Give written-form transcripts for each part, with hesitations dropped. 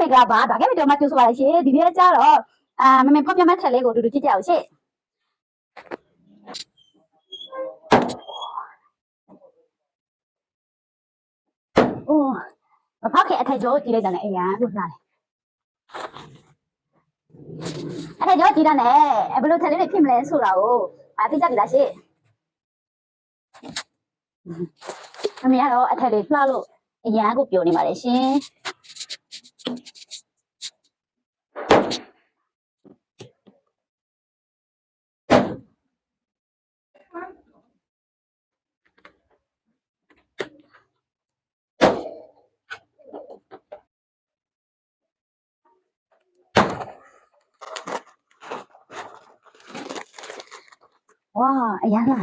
င်္ဂလာပါဒါကဲပြီးတော့မှကြိုဆိုပါရရှင်ဒီနေ့ကျတော့မမေဖောက်ပြမဲ့ချက်လေးကိုတူတူကြည့်ကြအောင်ရှင်အိုးမဖောက်ခင်အထက်ကျောကြည့်လိုက်တာနဲ့အရန်လို့နားတယ်အထက်ကျောကြည့်တာနဲ့ဘယ်လိုထက်လေးတွေဖြစ်မလဲဆိုတာကိုသိကြပြီလားရှင်အမေကတော့အထက်လေးလှလို့အရန်ကိုပြောနေပါတယ်ရှင်ဝါအရန်လာ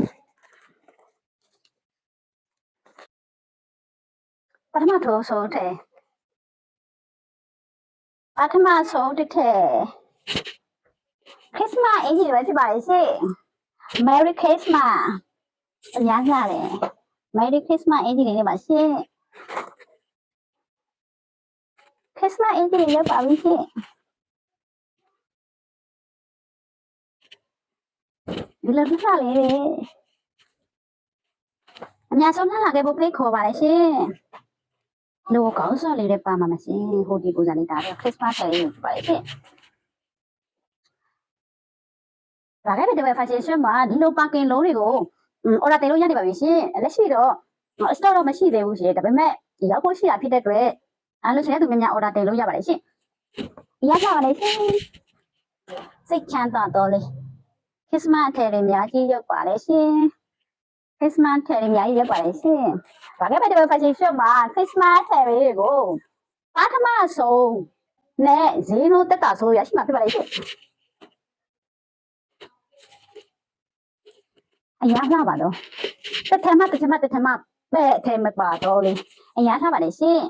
ပထမဆုံးတဲ့ခရစ်စမတ်အင်ဂျီပဲဖြစ်ပါလေရှင် Merry Christmas အရန်လာတယ် Merry Christmas အင်ဂျီလေးနဲ့ပါရှင် Christmas အင်ဂျီလေးရောက်ပါပြီရှင်ဒီလိုပြထားလေအများဆုံးလာခဲ့ဖို့ဖိတ်ခေါ်ပါလေရှင်လိုကောင်းစော်လေးတွေပါမှာမရှင်ဟိုဒီပူဇာနေတာတော့ Christmas ထဲလေးပါလေရှင်ဒါလည်းဒီဝက်ဖက်ရှင်မှာဒီလိုပါကင်လုံးတွေကိုorder တင်လို့ရနေပါပြီရှင်လက်ရှိတော့ stock တော့မရှိသေးဘူးရှင်ဒါပေမဲ့ရောက်ဖို့ရှိတာဖြစ်တဲ့အတွက်အဲ့လိုရှင်သူများများ order တင်လို့ရပါတယ်ရှင်ရပါပါလေရှင်စိတ်ချမ်းသာတော့လေ Christmas ထဲလေးများကြီးရောက်ပါလေရှင် Christmas ထဲလေးများကြီးရောက်ပါလေရှင်ဒါလည်းဒီဝက်ဖက်ရှင်မှာ Christmas ထဲလေးကိုပထမဆုံးနဲ့0တက်တာဆိုရရှိမှာဖြစ်ပါလေရှင်အရာထားပါတော့တစ်ထမပဲအထဲမပါတော့လေအရာထားပါလေရှင်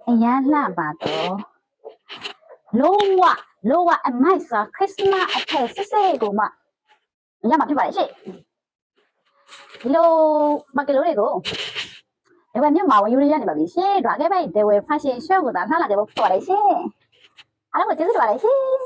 အရာလှပါတော့လောဝအမိုက်စာခရစ်စမတ်အထက်စစ်စစ်ကိုမှရမှာဖြစ်ပါလေရှင်ဒီလိုမကလေးတွေကိုဒီဘက်မြို့မှာဝင်ယူရနေပါပြီရှင်ဒါကဲပဲဒီဝယ်ဖက်ရှင်ရှော့ကိုသာထားလာတယ်ပေါ့ပါလေရှင်အားလုံးကိုကျေးဇူးပါလေရှင်